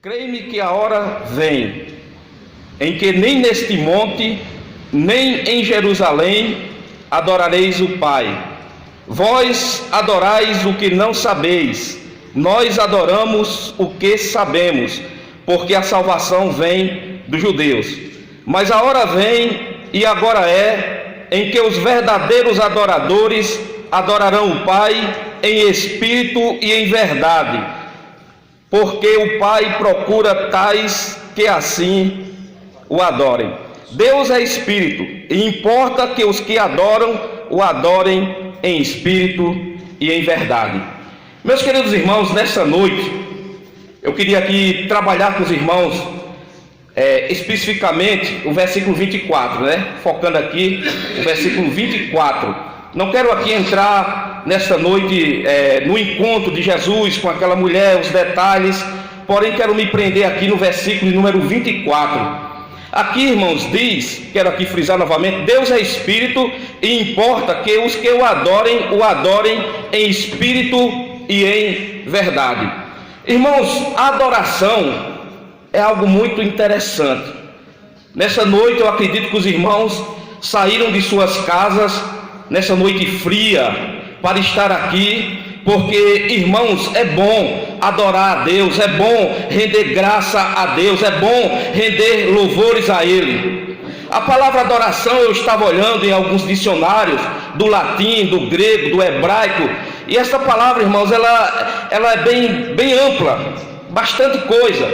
Creio-me que a hora vem, em que nem neste monte, nem em Jerusalém, adorareis o Pai. Vós adorais o que não sabeis, nós adoramos o que sabemos, porque a salvação vem dos judeus. Mas a hora vem, e agora é, em que os verdadeiros adoradores adorarão o Pai em espírito e em verdade, porque o Pai procura tais que assim o adorem. Deus é espírito, e importa que os que adoram o adorem em espírito e em verdade. Meus queridos irmãos, nessa noite eu queria aqui trabalhar com os irmãos especificamente o versículo 24, focando aqui o versículo 24. Não quero aqui entrar nesta noite no encontro de Jesus com aquela mulher, os detalhes, porém quero me prender aqui no versículo número 24. Aqui, irmãos, quero aqui frisar novamente, Deus é espírito e importa que os que o adorem em espírito e em verdade. Irmãos, a adoração é algo muito interessante. Nessa noite eu acredito que os irmãos saíram de suas casas nessa noite fria para estar aqui, porque, irmãos, é bom adorar a Deus, é bom render graça a Deus, é bom render louvores a Ele. A palavra adoração eu estava olhando em alguns dicionários do latim, do grego, do hebraico, e essa palavra, irmãos, ela é bem ampla, bastante coisa,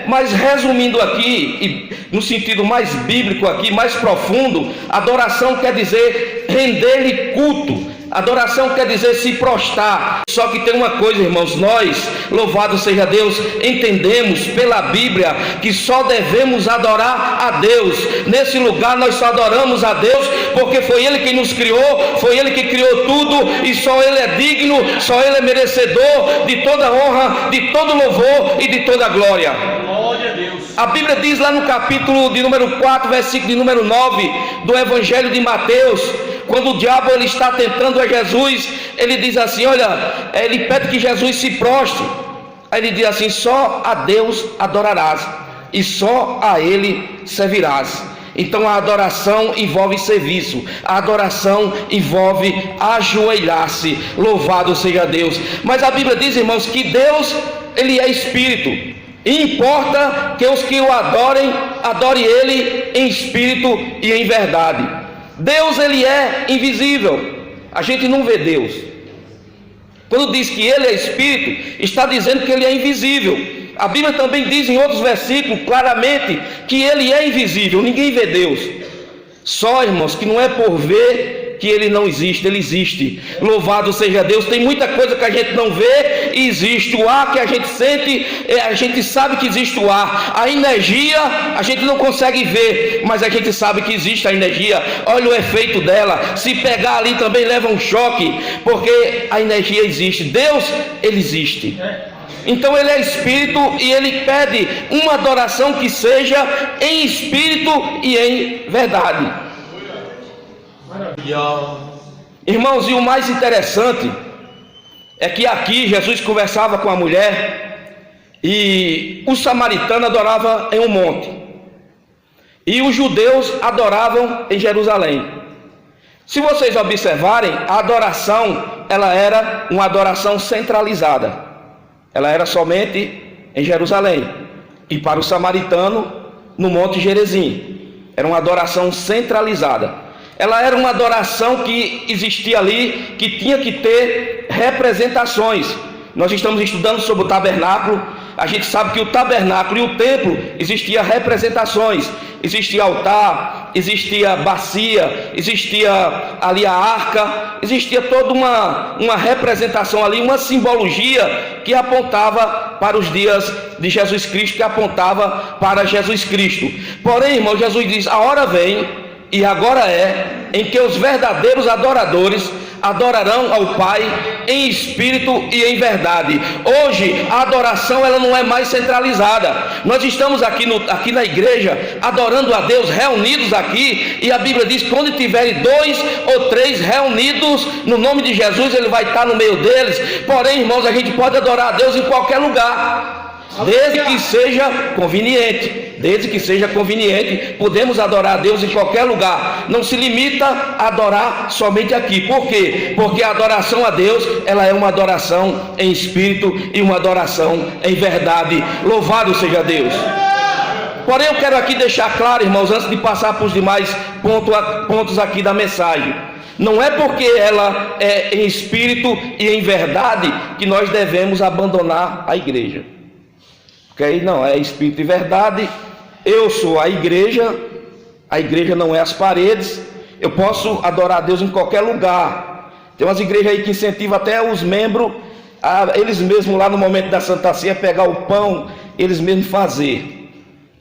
mas resumindo aqui, e no sentido mais bíblico aqui, mais profundo, adoração quer dizer render-lhe culto. Adoração quer dizer se prostrar. Só que tem uma coisa, irmãos, nós, louvado seja Deus, entendemos pela Bíblia que só devemos adorar a Deus. Nesse lugar nós só adoramos a Deus porque foi Ele quem nos criou, foi Ele que criou tudo, e só Ele é digno, só Ele é merecedor de toda honra, de todo louvor e de toda glória. Glória a Deus. A Bíblia diz lá no capítulo de número 4, versículo de número 9 do Evangelho de Mateus, quando o diabo ele está tentando a Jesus, ele diz assim, ele pede que Jesus se prostre. Aí ele diz assim, só a Deus adorarás e só a Ele servirás. Então a adoração envolve serviço, a adoração envolve ajoelhar-se, louvado seja Deus. Mas a Bíblia diz, irmãos, que Deus, Ele é espírito, e importa que os que o adorem Ele em espírito e em verdade. Deus, Ele é invisível, a gente não vê Deus. Quando diz que Ele é espírito, está dizendo que Ele é invisível. A Bíblia também diz em outros versículos claramente que Ele é invisível, ninguém vê Deus. Só, irmãos, que não é por ver que Ele não existe, Ele existe. Louvado seja Deus. Tem muita coisa que a gente não vê e existe. O ar que a gente sente, a gente sabe que existe o ar. A energia a gente não consegue ver, mas a gente sabe que existe a energia. Olha o efeito dela. Se pegar ali também leva um choque, porque a energia existe. Deus, Ele existe. Então Ele é espírito e Ele pede uma adoração que seja em espírito e em verdade. Irmãos, e o mais interessante é que aqui Jesus conversava com a mulher e o samaritano adorava em um monte e os judeus adoravam em Jerusalém. Se vocês observarem, a adoração ela era uma adoração centralizada. Ela era somente em Jerusalém e para o samaritano no Monte Gerizim. Era uma adoração centralizada. Ela era uma adoração que existia ali, que tinha que ter representações. Nós estamos estudando sobre o tabernáculo. A gente sabe que o tabernáculo e o templo existiam representações. Existia altar, existia bacia, existia ali a arca, existia toda uma representação ali, uma simbologia que apontava para os dias de Jesus Cristo, que apontava para Jesus Cristo. Porém, irmão, Jesus diz, a hora vem, e agora é, em que os verdadeiros adoradores adorarão ao Pai em espírito e em verdade. Hoje a adoração ela não é mais centralizada. Nós estamos aqui na igreja adorando a Deus, reunidos aqui, e a Bíblia diz que onde tiverem 2 ou 3 reunidos no nome de Jesus, Ele vai estar no meio deles. Porém, irmãos, a gente pode adorar a Deus em qualquer lugar. Desde que seja conveniente. Desde que seja conveniente, podemos adorar a Deus em qualquer lugar. Não se limita a adorar somente aqui. Por quê? Porque a adoração a Deus, ela é uma adoração em espírito e uma adoração em verdade. Louvado seja Deus. Porém, eu quero aqui deixar claro, irmãos, antes de passar para os demais pontos aqui da mensagem. Não é porque ela é em espírito e em verdade que nós devemos abandonar a igreja. Ok? Não, é espírito e verdade. Eu sou a igreja não é as paredes. Eu posso adorar a Deus em qualquer lugar. Tem umas igrejas aí que incentivam até os membros a eles mesmos lá no momento da Santa Ceia pegar o pão, eles mesmos fazer.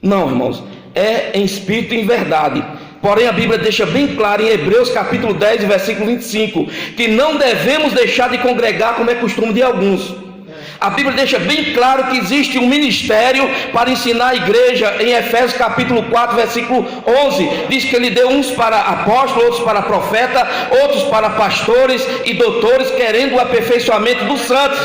Não, irmãos, é em espírito e em verdade. Porém a Bíblia deixa bem claro em Hebreus capítulo 10, versículo 25, que não devemos deixar de congregar como é costume de alguns. A Bíblia deixa bem claro que existe um ministério para ensinar a igreja. Em Efésios capítulo 4, versículo 11, diz que ele deu uns para apóstolos, outros para profeta, outros para pastores e doutores, querendo o aperfeiçoamento dos santos.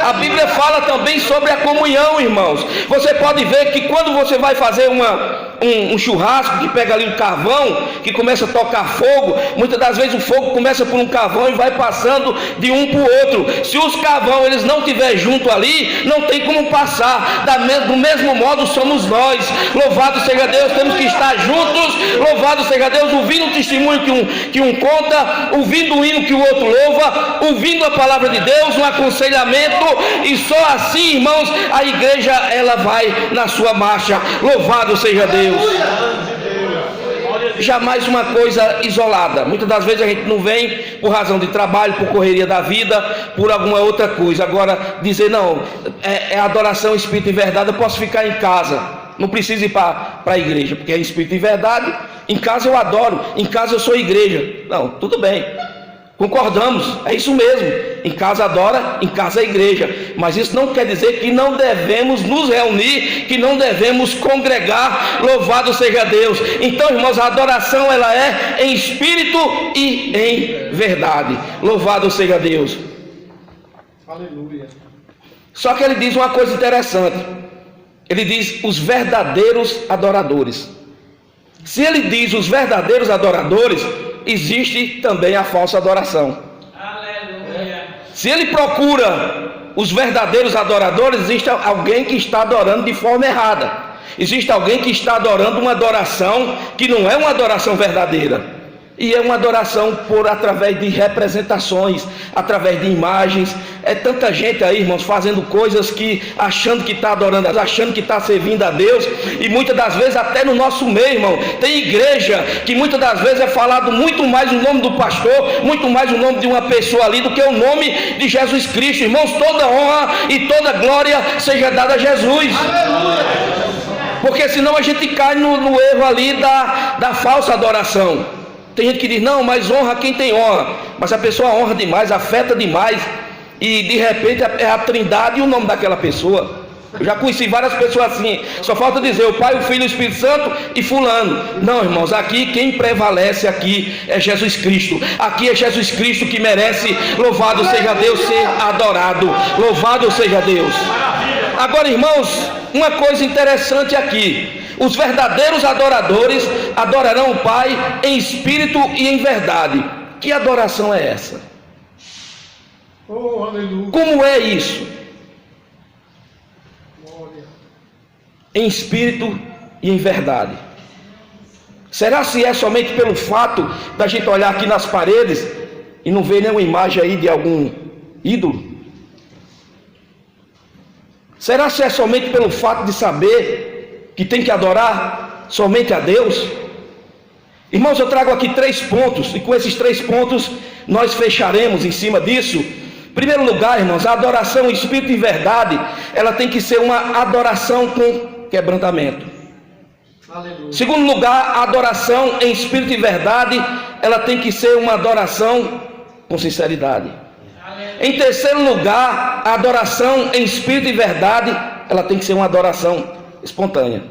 A Bíblia fala também sobre a comunhão, irmãos. Você pode ver que quando você vai fazer um churrasco, que pega ali um carvão, que começa a tocar fogo, muitas das vezes o fogo começa por um carvão e vai passando de um para o outro. Se os carvão eles não estiverem juntos ali, não tem como passar. Do mesmo modo somos nós. Louvado seja Deus, temos que estar juntos. Louvado seja Deus, ouvindo o testemunho que um conta, ouvindo o hino que o outro louva, ouvindo a palavra de Deus, um aconselhamento, e só assim, irmãos, a igreja ela vai na sua marcha. Louvado seja Deus. Jamais uma coisa isolada. Muitas das vezes a gente não vem por razão de trabalho, por correria da vida, por alguma outra coisa. Agora dizer não, é adoração espírito e verdade, eu posso ficar em casa, não preciso ir para a igreja, porque é espírito e verdade. Em casa eu adoro, em casa eu sou igreja. Não, tudo bem, concordamos, é isso mesmo. Em casa adora, em casa é igreja. Mas isso não quer dizer que não devemos nos reunir, que não devemos congregar. Louvado seja Deus. Então, irmãos, a adoração ela é em espírito e em verdade. Louvado seja Deus. Aleluia. Só que ele diz uma coisa interessante. Ele diz os verdadeiros adoradores. Se ele diz os verdadeiros adoradores, existe também a falsa adoração. Aleluia. Se ele procura os verdadeiros adoradores, existe alguém que está adorando de forma errada. Existe alguém que está adorando uma adoração que não é uma adoração verdadeira. E é uma adoração através de representações, através de imagens. É tanta gente aí, irmãos, fazendo coisas que achando que está adorando, achando que está servindo a Deus. E muitas das vezes até no nosso meio, irmão, tem igreja que muitas das vezes é falado muito mais o nome do pastor, muito mais o nome de uma pessoa ali do que o nome de Jesus Cristo. Irmãos, toda honra e toda glória seja dada a Jesus. Porque senão a gente cai no erro ali da falsa adoração. Tem gente que diz, não, mas honra quem tem honra. Mas a pessoa honra demais, afeta demais. E de repente é a trindade e o nome daquela pessoa. Eu já conheci várias pessoas assim. Só falta dizer o Pai, o Filho e o Espírito Santo e fulano. Não, irmãos, aqui quem prevalece aqui é Jesus Cristo. Aqui é Jesus Cristo que merece, louvado seja Deus, ser adorado. Louvado seja Deus. Agora, irmãos, uma coisa interessante aqui. Os verdadeiros adoradores adorarão o Pai em espírito e em verdade. Que adoração é essa? Oh, aleluia. Como é isso? Em espírito e em verdade. Será se é somente pelo fato da gente olhar aqui nas paredes e não ver nenhuma imagem aí de algum ídolo? Será se é somente pelo fato de saber que tem que adorar somente a Deus? Irmãos, eu trago aqui 3 pontos, e com esses 3 pontos nós fecharemos em cima disso. Em primeiro lugar, irmãos, a adoração em espírito e verdade, ela tem que ser uma adoração com quebrantamento. Aleluia. Segundo lugar, a adoração em espírito e verdade, ela tem que ser uma adoração com sinceridade. Aleluia. Em terceiro lugar, a adoração em espírito e verdade, ela tem que ser uma adoração espontânea.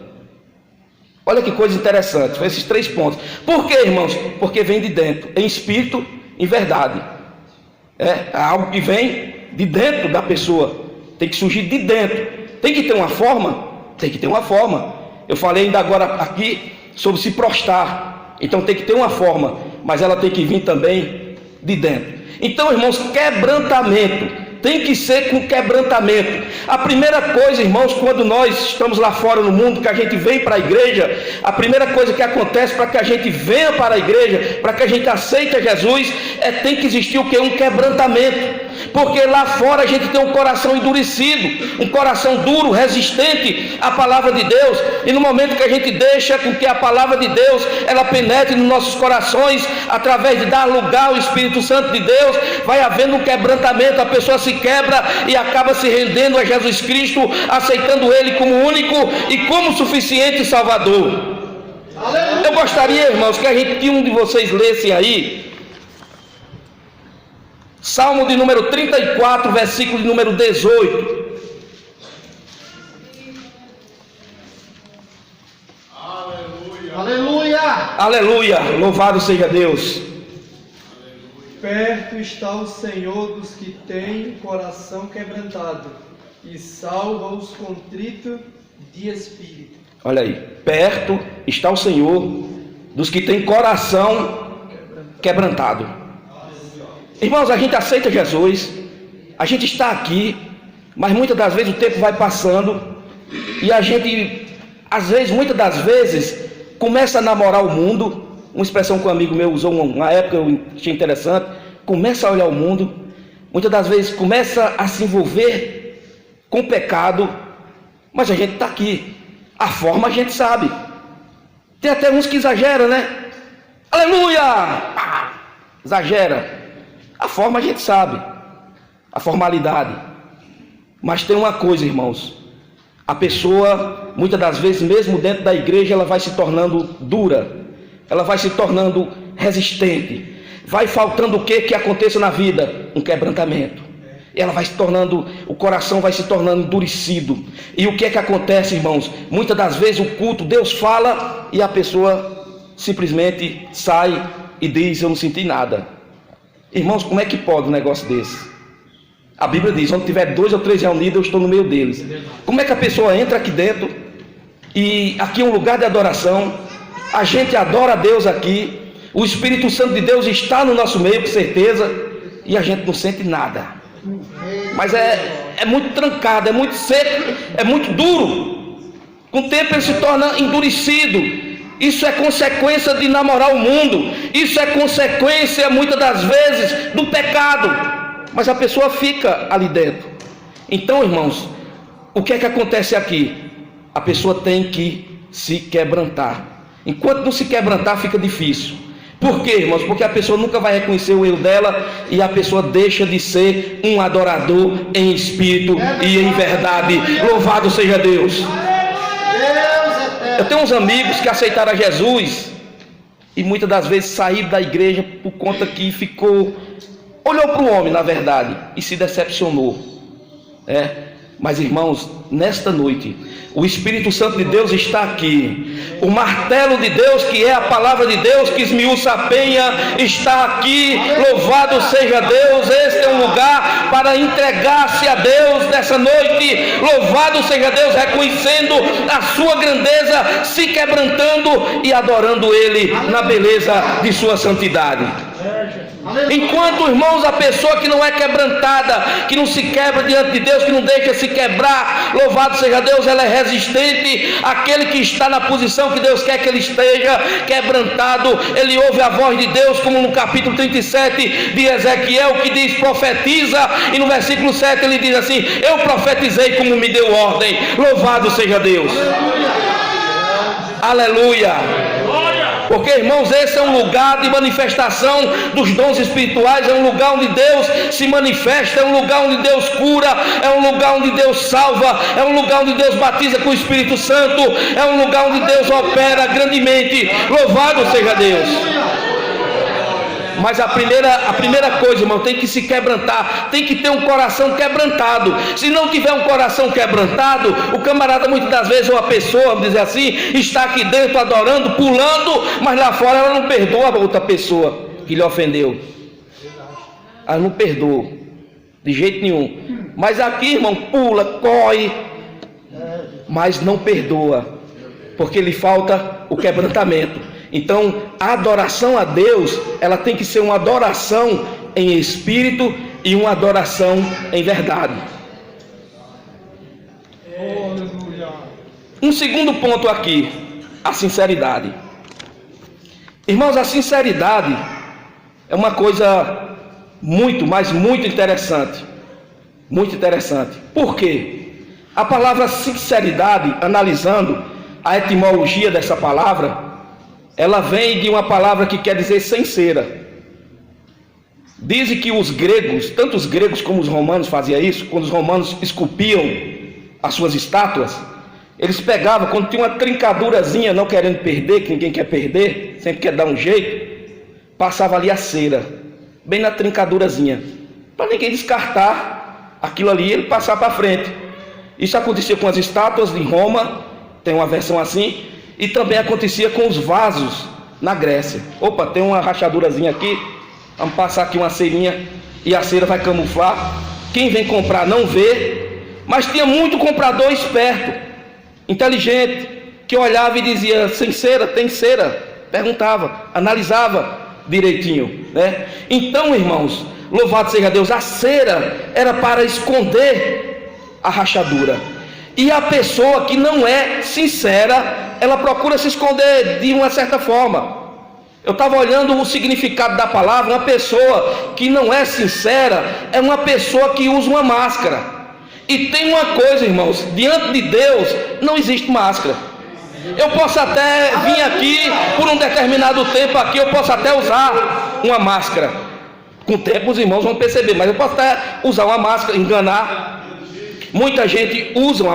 Olha que coisa interessante, foi esses 3 pontos. Por quê, irmãos? Porque vem de dentro, em espírito, em verdade. É algo que vem de dentro da pessoa, tem que surgir de dentro. Tem que ter uma forma? Tem que ter uma forma. Eu falei ainda agora aqui sobre se prostrar. Então tem que ter uma forma, mas ela tem que vir também de dentro. Então, irmãos, quebrantamento. Tem que ser com quebrantamento. A primeira coisa, irmãos, quando nós estamos lá fora no mundo, que a gente vem para a igreja, a primeira coisa que acontece para que a gente venha para a igreja, para que a gente aceite Jesus, tem que existir o que? Um quebrantamento. Porque lá fora a gente tem um coração endurecido, um coração duro, resistente à palavra de Deus. E no momento que a gente deixa com que a palavra de Deus ela penetre nos nossos corações, através de dar lugar ao Espírito Santo de Deus, vai havendo um quebrantamento. A pessoa se quebra e acaba se rendendo a Jesus Cristo, aceitando Ele como único e como suficiente Salvador. Eu gostaria, irmãos, que um de vocês lessem aí Salmo de número 34, versículo de número 18. Aleluia! Aleluia! Louvado seja Deus. Perto está o Senhor dos que têm coração quebrantado e salva os contritos de espírito. Olha aí, perto está o Senhor dos que têm coração quebrantado. Irmãos, a gente aceita Jesus, a gente está aqui, mas muitas das vezes o tempo vai passando e a gente, às vezes, muitas das vezes, começa a namorar o mundo. Uma expressão que um amigo meu usou uma época, eu achei interessante. Começa a olhar o mundo, muitas das vezes começa a se envolver com o pecado, mas a gente está aqui. A forma a gente sabe. Tem até uns que exageram, né? Aleluia! Exagera. A forma a gente sabe, a formalidade. Mas tem uma coisa, irmãos, a pessoa, muitas das vezes, mesmo dentro da igreja, ela vai se tornando dura, ela vai se tornando resistente. Vai faltando o que aconteça na vida? Um quebrantamento. Ela vai se tornando, o coração vai se tornando endurecido. E o que acontece, irmãos? Muitas das vezes o culto, Deus fala e a pessoa simplesmente sai e diz: eu não senti nada. Irmãos, como é que pode um negócio desse? A Bíblia diz: onde tiver 2 ou 3 reunidos, eu estou no meio deles. Como é que a pessoa entra aqui dentro? E aqui é um lugar de adoração. A gente adora a Deus aqui. O Espírito Santo de Deus está no nosso meio, com certeza. E a gente não sente nada. Mas é muito trancado, é muito seco, é muito duro. Com o tempo ele se torna endurecido. Isso é consequência de namorar o mundo. Isso é consequência, muitas das vezes, do pecado. Mas a pessoa fica ali dentro. Então, irmãos, o que acontece aqui? A pessoa tem que se quebrantar. Enquanto não se quebrantar, fica difícil. Por quê, irmãos? Porque a pessoa nunca vai reconhecer o erro dela e a pessoa deixa de ser um adorador em espírito e em verdade. Louvado seja Deus. Eu tenho uns amigos que aceitaram a Jesus e muitas das vezes saíram da igreja por conta que olhou para o homem, na verdade, e se decepcionou. Mas, irmãos, nesta noite, o Espírito Santo de Deus está aqui. O martelo de Deus, que é a palavra de Deus, que esmiuça a penha, está aqui. Louvado seja Deus. Este é um lugar para entregar-se a Deus nessa noite. Louvado seja Deus, reconhecendo a sua grandeza, se quebrantando e adorando Ele na beleza de sua santidade. Enquanto, irmãos, a pessoa que não é quebrantada, que não se quebra diante de Deus, que não deixa se quebrar, louvado seja Deus, ela é resistente. Aquele que está na posição que Deus quer que ele esteja, quebrantado, ele ouve a voz de Deus, como no capítulo 37 de Ezequiel, que diz: profetiza, e no versículo 7 ele diz assim: eu profetizei como me deu ordem. Louvado seja Deus. Aleluia. Porque, irmãos, esse é um lugar de manifestação dos dons espirituais. É um lugar onde Deus se manifesta, é um lugar onde Deus cura, é um lugar onde Deus salva, é um lugar onde Deus batiza com o Espírito Santo, é um lugar onde Deus opera grandemente. Louvado seja Deus. Mas a primeira coisa, irmão, tem que se quebrantar, tem que ter um coração quebrantado. Se não tiver um coração quebrantado, o camarada, muitas das vezes, ou a pessoa, vamos dizer assim, está aqui dentro adorando, pulando, mas lá fora ela não perdoa a outra pessoa que lhe ofendeu. Ela não perdoa de jeito nenhum. Mas aqui, irmão, pula, corre, mas não perdoa, porque lhe falta o quebrantamento. Então, a adoração a Deus, ela tem que ser uma adoração em espírito e uma adoração em verdade. Aleluia. Um segundo ponto aqui, a sinceridade. Irmãos, a sinceridade é uma coisa muito, mas muito interessante. Muito interessante. Por quê? A palavra sinceridade, analisando a etimologia dessa palavra, ela vem de uma palavra que quer dizer sincera. Dizem que os gregos, tanto os gregos como os romanos faziam isso. Quando os romanos esculpiam as suas estátuas, eles pegavam, quando tinha uma trincadurazinha, não querendo perder, que ninguém quer perder, sempre quer dar um jeito, passava ali a cera, bem na trincadurazinha, para ninguém descartar aquilo ali e ele passar para frente. Isso acontecia com as estátuas de Roma, tem uma versão assim, e também acontecia com os vasos na Grécia. Opa, tem uma rachadurazinha aqui, vamos passar aqui uma cerinha e a cera vai camuflar. Quem vem comprar não vê, mas tinha muito comprador esperto, inteligente, que olhava e dizia: sem cera, tem cera? Perguntava, analisava direitinho, né? Então, irmãos, louvado seja Deus, a cera era para esconder a rachadura. E a pessoa que não é sincera, ela procura se esconder de uma certa forma. Eu estava olhando o significado da palavra. Uma pessoa que não é sincera é uma pessoa que usa uma máscara. E tem uma coisa, irmãos, diante de Deus não existe máscara. Eu posso até vir aqui por um determinado tempo aqui, eu posso até usar uma máscara. Com o tempo os irmãos vão perceber, mas eu posso até usar uma máscara, enganar. Muita gente usa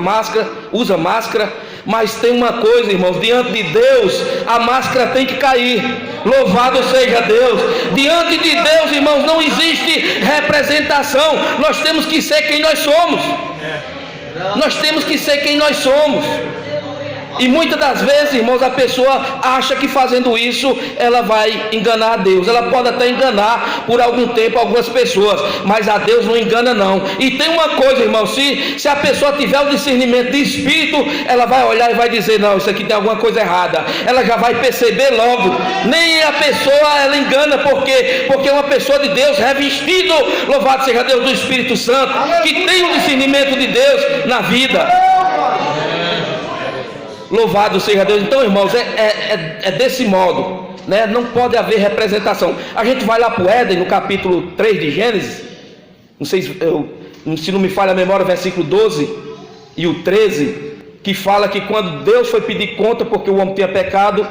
máscara, mas tem uma coisa, irmãos, diante de Deus a máscara tem que cair. Louvado seja Deus. Diante de Deus, irmãos, não existe representação. Nós temos que ser quem nós somos. Nós temos que ser quem nós somos. E muitas das vezes, irmãos, a pessoa acha que fazendo isso ela vai enganar a Deus. Ela pode até enganar por algum tempo algumas pessoas, mas a Deus não engana não. E tem uma coisa, irmão, se a pessoa tiver o discernimento de espírito, ela vai olhar e vai dizer: não, isso aqui tem alguma coisa errada. Ela já vai perceber logo. Nem a pessoa ela engana, porque é uma pessoa de Deus, revestido, louvado seja Deus, do Espírito Santo, que tem o discernimento de Deus na vida. Louvado seja Deus. Então, irmãos, é desse modo, né? Não pode haver representação. A gente vai lá para o Éden, no capítulo 3 de Gênesis. Não sei se não me falha a memória, versículo 12 e o 13, que fala que quando Deus foi pedir conta porque o homem tinha pecado,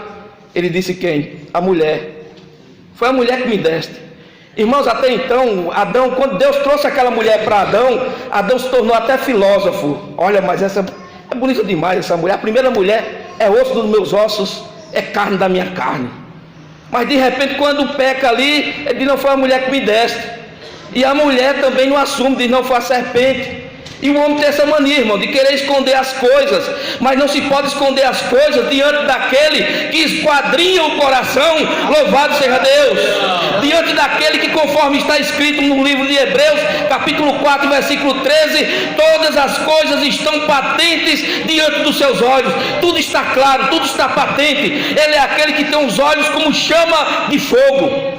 ele disse: quem? A mulher. Foi a mulher que me deste. Irmãos, até então, Adão, quando Deus trouxe aquela mulher para Adão se tornou até filósofo. Olha, mas essa é bonita demais, essa mulher. A primeira mulher é osso dos meus ossos, é carne da minha carne. Mas de repente, quando peca ali, ele diz: não foi a mulher que me deste. E a mulher também não assume, diz: não foi a serpente. E o homem tem essa mania, irmão, de querer esconder as coisas. Mas não se pode esconder as coisas diante daquele que esquadrinha o coração. Louvado seja Deus. Diante daquele que, conforme está escrito no livro de Hebreus, capítulo 4, versículo 13, todas as coisas estão patentes diante dos seus olhos. Tudo está claro, tudo está patente. Ele é aquele que tem os olhos como chama de fogo.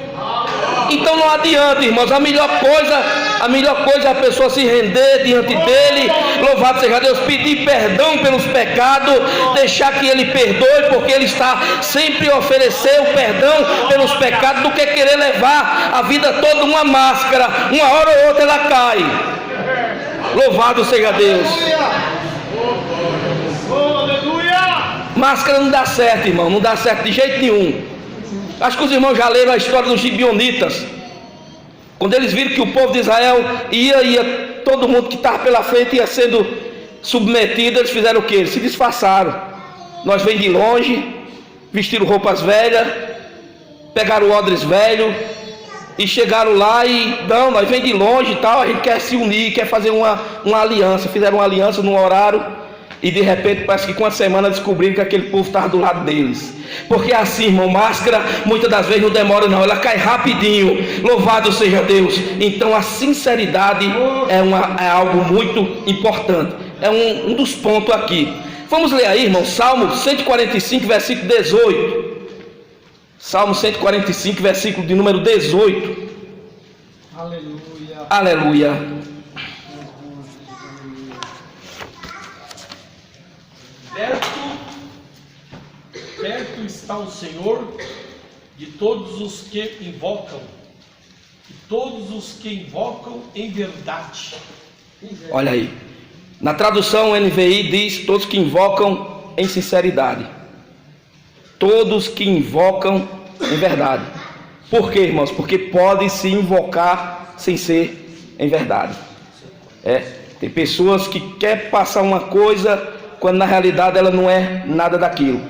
Então não adianta, irmãos, a melhor coisa é a pessoa se render diante dele, louvado seja Deus, pedir perdão pelos pecados, deixar que ele perdoe, porque ele está sempre a oferecer o perdão pelos pecados, do que querer levar a vida toda uma máscara. Uma hora ou outra ela cai. Louvado seja Deus. Máscara não dá certo, irmão, não dá certo de jeito nenhum. Acho que os irmãos já leram a história dos gibeonitas. Quando eles viram que o povo de Israel ia todo mundo que estava pela frente ia sendo submetido, eles fizeram o quê? Eles se disfarçaram. Nós vem de longe, vestiram roupas velhas, pegaram odres velhos e chegaram lá e não, nós vem de longe e tal, a gente quer se unir, quer fazer uma aliança. Fizeram uma aliança num horário. E de repente parece que com uma semana descobriram que aquele povo estava do lado deles. Porque assim, irmão, máscara muitas das vezes não demora não, ela cai rapidinho. Louvado seja Deus. Então a sinceridade é algo muito importante. É um dos pontos aqui. Vamos ler aí, irmão, Salmo 145, versículo 18. Salmo 145, versículo de número 18. Aleluia. Aleluia. Perto está o Senhor de todos os que invocam, de todos os que invocam em verdade. Olha aí. Na tradução NVI diz: todos que invocam em sinceridade. Todos que invocam em verdade. Por quê, irmãos? Porque pode se invocar sem ser em verdade. Tem pessoas que querem passar uma coisa quando na realidade ela não é nada daquilo.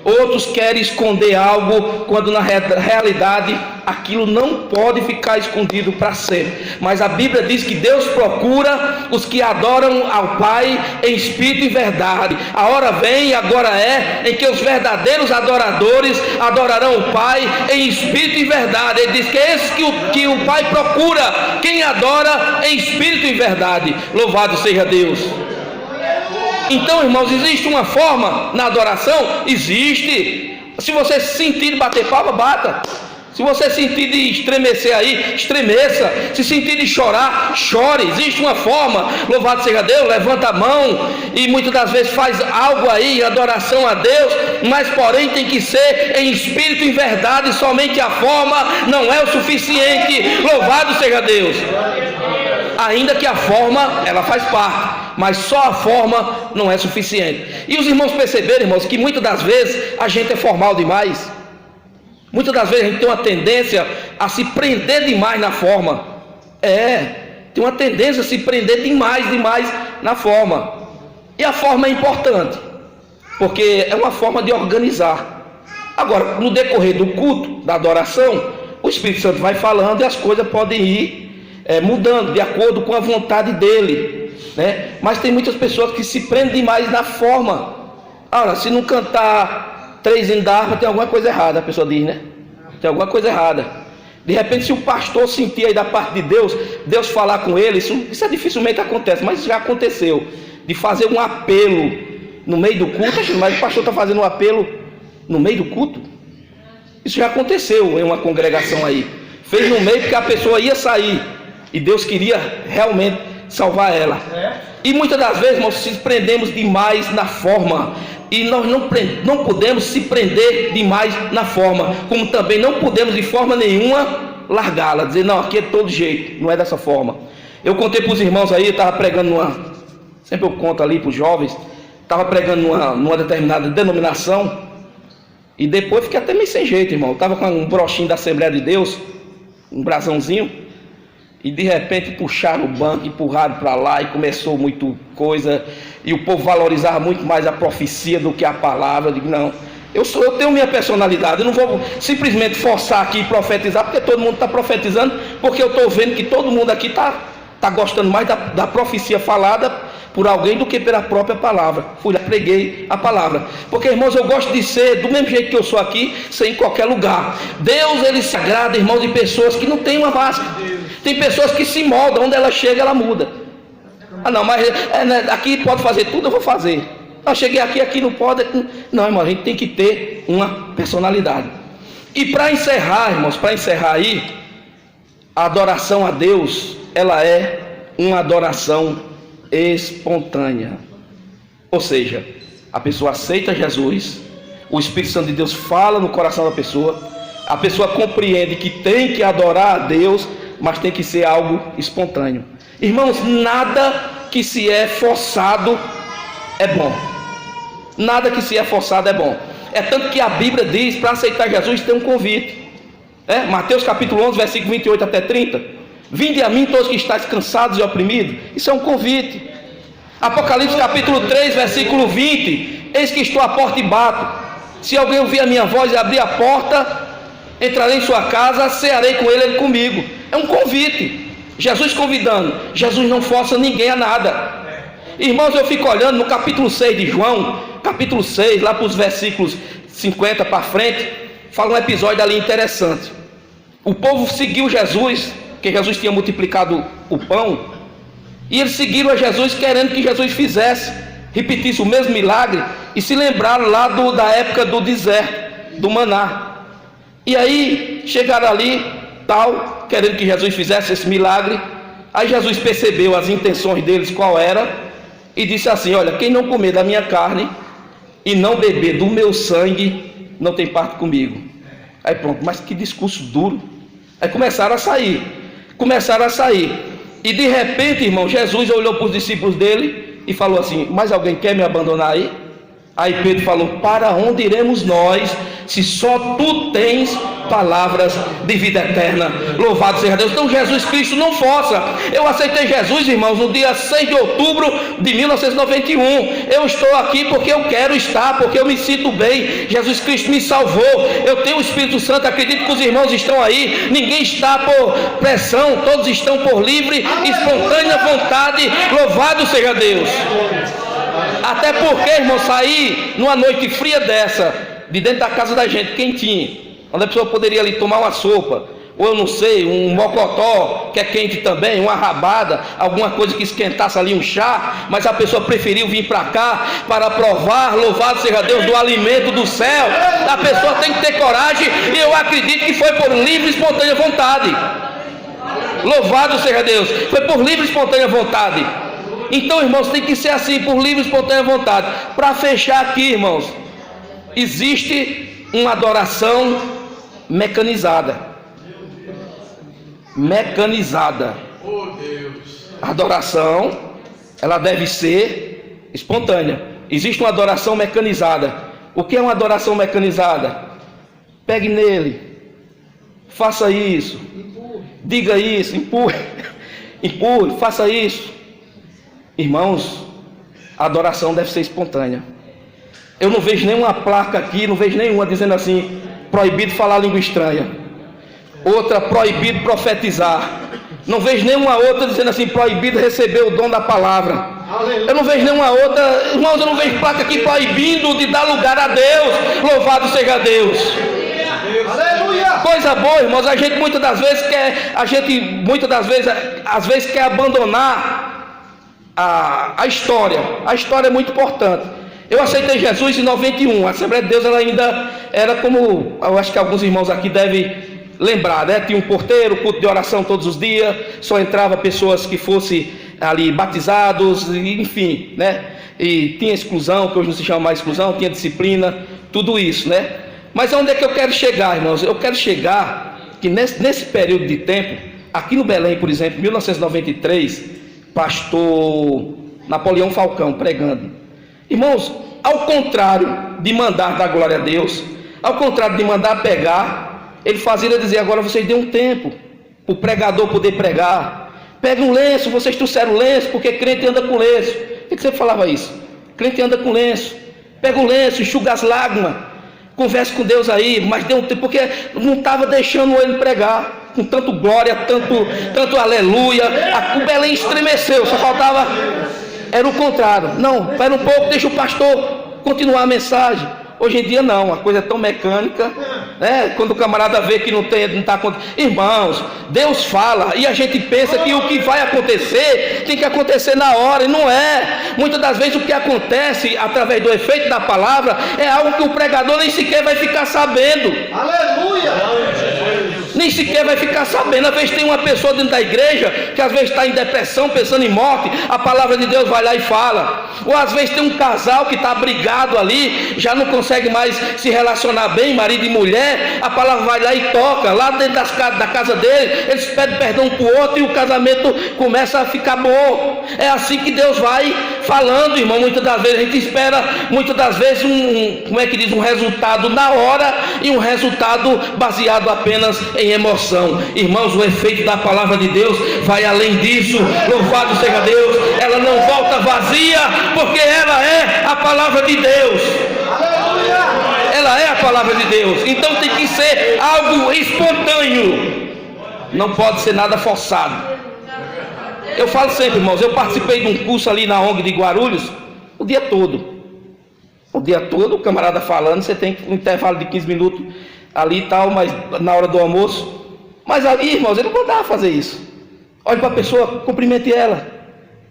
Outros querem esconder algo quando na realidade aquilo não pode ficar escondido para sempre. Mas a Bíblia diz que Deus procura os que adoram ao Pai em espírito e verdade. A hora vem e agora é em que os verdadeiros adoradores adorarão o Pai em espírito e verdade. Ele diz que é esse que o Pai procura, quem adora em espírito e verdade. Louvado seja Deus. Então, irmãos, existe uma forma na adoração? Existe. Se você sentir de bater palma, bata. Se você sentir de estremecer aí, estremeça. Se sentir de chorar, chore. Existe uma forma. Louvado seja Deus, levanta a mão e muitas das vezes faz algo aí em adoração a Deus, mas porém tem que ser em espírito e verdade. Somente a forma não é o suficiente. Louvado seja Deus. Ainda que a forma, ela faz parte, mas só a forma não é suficiente. E os irmãos perceberam, irmãos, que muitas das vezes a gente é formal demais. Muitas das vezes a gente tem uma tendência a se prender demais na forma. Tem uma tendência a se prender demais na forma. E a forma é importante, porque é uma forma de organizar. Agora, no decorrer do culto, da adoração, o Espírito Santo vai falando e as coisas podem ir mudando de acordo com a vontade dele, né? Mas tem muitas pessoas que se prendem demais na forma. Ora, se não cantar 3 hinos da harpa, tem alguma coisa errada, a pessoa diz, né? Tem alguma coisa errada. De repente, se o pastor sentir aí da parte de Deus falar com ele, isso dificilmente acontece, mas já aconteceu, de fazer um apelo no meio do culto. Mas o pastor está fazendo um apelo no meio do culto? Isso já aconteceu em uma congregação aí. Fez no meio porque a pessoa ia sair e Deus queria realmente salvar ela. E muitas das vezes nós se prendemos demais na forma, e nós não podemos se prender demais na forma, como também não podemos de forma nenhuma largá-la, dizer não, aqui é todo jeito, não é dessa forma. Eu contei para os irmãos aí, eu estava pregando sempre eu conto ali para os jovens, estava pregando numa determinada denominação, e depois fiquei até meio sem jeito, irmão. Eu estava com um brochinho da Assembleia de Deus, um brasãozinho, e de repente puxaram o banco, empurraram para lá e começou muito coisa, e o povo valorizava muito mais a profecia do que a palavra. Eu digo, não, eu tenho minha personalidade, eu não vou simplesmente forçar aqui e profetizar, porque todo mundo está profetizando, porque eu estou vendo que todo mundo aqui está gostando mais da profecia falada por alguém do que pela própria palavra. Fui lá, preguei a palavra, porque, irmãos, eu gosto de ser do mesmo jeito que eu sou aqui, ser em qualquer lugar. Deus, ele se agrada, irmãos, de pessoas que não têm uma máscara. Tem pessoas que se moldam, onde ela chega, ela muda. Ah, não, mas aqui pode fazer tudo, eu vou fazer. Eu cheguei aqui não pode. Não, irmão, a gente tem que ter uma personalidade. E para encerrar, irmãos, aí, a adoração a Deus, ela é uma adoração espontânea. Ou seja, a pessoa aceita Jesus, o Espírito Santo de Deus fala no coração da pessoa, a pessoa compreende que tem que adorar a Deus, mas tem que ser algo espontâneo. Irmãos, nada que se é forçado é bom. Nada que se é forçado é bom. É tanto que a Bíblia diz, para aceitar Jesus tem um convite. Mateus capítulo 11, versículo 28 até 30. Vinde a mim todos que estáis cansados e oprimidos. Isso é um convite. Apocalipse capítulo 3, versículo 20. Eis que estou à porta e bato. Se alguém ouvir a minha voz e abrir a porta, entrarei em sua casa, cearei com ele comigo. É um convite. Jesus convidando. Jesus não força ninguém a nada. Irmãos, eu fico olhando no capítulo 6 de João, capítulo 6, lá para os versículos 50 para frente, fala um episódio ali interessante. O povo seguiu Jesus, porque Jesus tinha multiplicado o pão, E eles seguiram a Jesus querendo que Jesus repetisse o mesmo milagre, e se lembraram lá da época do deserto, do maná. E aí chegaram ali, querendo que Jesus fizesse esse milagre. Aí Jesus percebeu as intenções deles, qual era, e disse assim: olha, quem não comer da minha carne e não beber do meu sangue, não tem parte comigo. Aí pronto, mas que discurso duro. Aí começaram a sair, e de repente, irmão, Jesus olhou para os discípulos dele e falou assim: mas alguém quer me abandonar aí? Aí Pedro falou: para onde iremos nós, se só tu tens palavras de vida eterna? Louvado seja Deus. Então Jesus Cristo não força. Eu aceitei Jesus, irmãos, no dia 6 de outubro de 1991. Eu estou aqui porque eu quero estar, porque eu me sinto bem. Jesus Cristo me salvou. Eu tenho o Espírito Santo. Acredito que os irmãos estão aí. Ninguém está por pressão, todos estão por livre e espontânea vontade. Louvado seja Deus. Até porque, irmão, sair numa noite fria dessa, de dentro da casa da gente, quentinho, onde a pessoa poderia ali tomar uma sopa, ou eu não sei, um mocotó, que é quente também, uma rabada, alguma coisa que esquentasse ali, um chá, mas a pessoa preferiu vir para cá para provar, louvado seja Deus, do alimento do céu. A pessoa tem que ter coragem, e eu acredito que foi por livre e espontânea vontade. Louvado seja Deus, foi por livre e espontânea vontade. Então, irmãos, tem que ser assim, por livre e espontânea vontade. Para fechar aqui, irmãos, existe uma adoração mecanizada. A adoração, ela deve ser espontânea. Existe uma adoração mecanizada. O que é uma adoração mecanizada? Pegue nele, faça isso, diga isso, empurre, faça isso. Irmãos, a adoração deve ser espontânea. Eu não vejo nenhuma placa aqui, não vejo nenhuma dizendo assim: proibido falar língua estranha. Outra, proibido profetizar. Não vejo nenhuma outra dizendo assim: proibido receber o dom da palavra. Eu não vejo nenhuma outra, irmãos, eu não vejo placa aqui proibindo de dar lugar a Deus. Louvado seja Deus. Aleluia. Coisa boa, irmãos. A gente muitas das vezes quer abandonar a história. A história é muito importante. Eu aceitei Jesus em 91. A Assembleia de Deus, ela ainda era como, eu acho que alguns irmãos aqui devem lembrar, né? Tinha um porteiro, culto de oração todos os dias, só entrava pessoas que fossem ali batizados, enfim, né? E tinha exclusão, que hoje não se chama mais exclusão, tinha disciplina, tudo isso, né? Mas onde é que eu quero chegar, irmãos? Eu quero chegar que nesse período de tempo, aqui no Belém, por exemplo, em 1993, pastor Napoleão Falcão pregando. Irmãos, ao contrário de mandar dar glória a Deus, ao contrário de mandar pegar, ele fazia dizer: agora vocês dêem um tempo para o pregador poder pregar. Pega um lenço, vocês trouxeram lenço, porque crente anda com lenço. Por que você falava isso? Crente anda com lenço. Pega o lenço, enxuga as lágrimas, converse com Deus aí, mas dê um tempo, porque não estava deixando ele pregar com tanto glória, tanto aleluia. O Belém estremeceu, só faltava, era o contrário. Não, espera um pouco, deixa o pastor continuar a mensagem. Hoje em dia não, a coisa é tão mecânica, né? Quando o camarada vê que não está acontecendo. Irmãos, Deus fala e a gente pensa que o que vai acontecer tem que acontecer na hora, e não é. Muitas das vezes o que acontece através do efeito da palavra é algo que o pregador nem sequer vai ficar sabendo. Aleluia! Nem sequer vai ficar sabendo. Às vezes tem uma pessoa dentro da igreja que às vezes está em depressão, pensando em morte, a palavra de Deus vai lá e fala. Ou às vezes tem um casal que está brigado ali, já não consegue mais se relacionar bem, marido e mulher, a palavra vai lá e toca, lá dentro da casa dele, eles pedem perdão para o outro e o casamento começa a ficar bom. É assim que Deus vai falando, irmão. Muitas das vezes a gente espera, muitas das vezes um resultado na hora, e um resultado baseado apenas em emoção. Irmãos, o efeito da palavra de Deus vai além disso. Louvado seja Deus. Ela não volta vazia, porque ela é a palavra de Deus. Ela é a palavra de Deus. Então tem que ser algo espontâneo, não pode ser nada forçado. Eu falo sempre, irmãos, eu participei de um curso ali na ONG de Guarulhos o dia todo, o camarada falando, você tem um intervalo de 15 minutos ali e tal, mas na hora do almoço. Mas ali, irmãos, ele não mandava fazer isso. Olhe para a pessoa, cumprimente ela,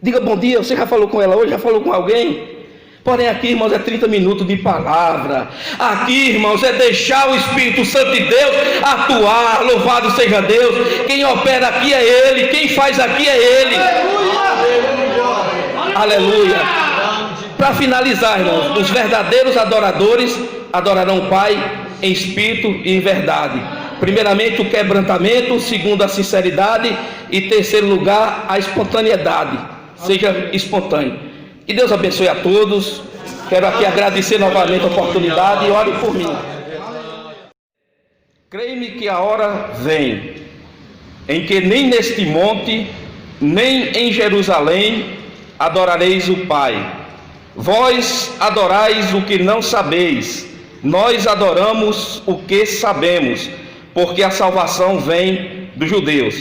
Diga bom dia. Você já falou com ela hoje? Já falou com alguém? Porém aqui, irmãos, é 30 minutos de palavra. Aqui, irmãos, é deixar o Espírito Santo de Deus atuar. Louvado seja Deus. Quem opera aqui é Ele. Quem faz aqui é Ele. Aleluia. Para finalizar, irmãos, os verdadeiros adoradores adorarão o Pai em espírito e em verdade. Primeiramente o quebrantamento, segundo a sinceridade e terceiro lugar a espontaneidade. Seja espontâneo. Que Deus abençoe a todos. Quero aqui agradecer novamente a oportunidade e ore por mim. Creio-me que a hora vem em que nem neste monte, nem em Jerusalém adorareis o Pai. Vós adorais o que não sabeis, nós adoramos o que sabemos, porque a salvação vem dos judeus.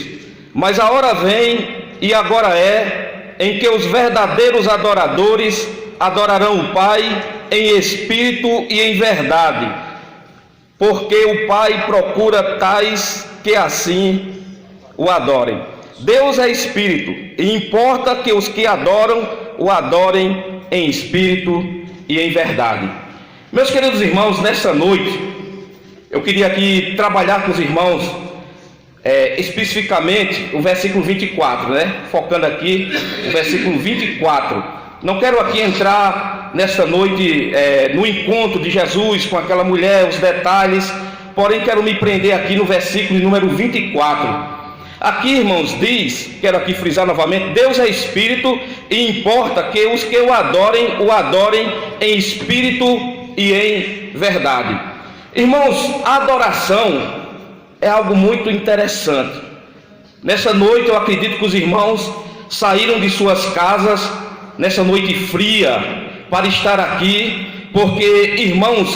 Mas a hora vem, e agora é, em que os verdadeiros adoradores adorarão o Pai em espírito e em verdade, porque o Pai procura tais que assim o adorem. Deus é espírito, e importa que os que adoram o adorem em espírito e em verdade. Meus queridos irmãos, nessa noite eu queria aqui trabalhar com os irmãos especificamente o versículo 24, focando aqui o versículo 24. Não quero aqui entrar nesta noite no encontro de Jesus com aquela mulher, os detalhes, porém quero me prender aqui no versículo número 24. Aqui, irmãos, diz, quero aqui frisar novamente, Deus é espírito e importa que os que o adorem em espírito e em verdade. Irmãos, a adoração é algo muito interessante. Nessa noite eu acredito que os irmãos saíram de suas casas, nessa noite fria, para estar aqui, porque, irmãos,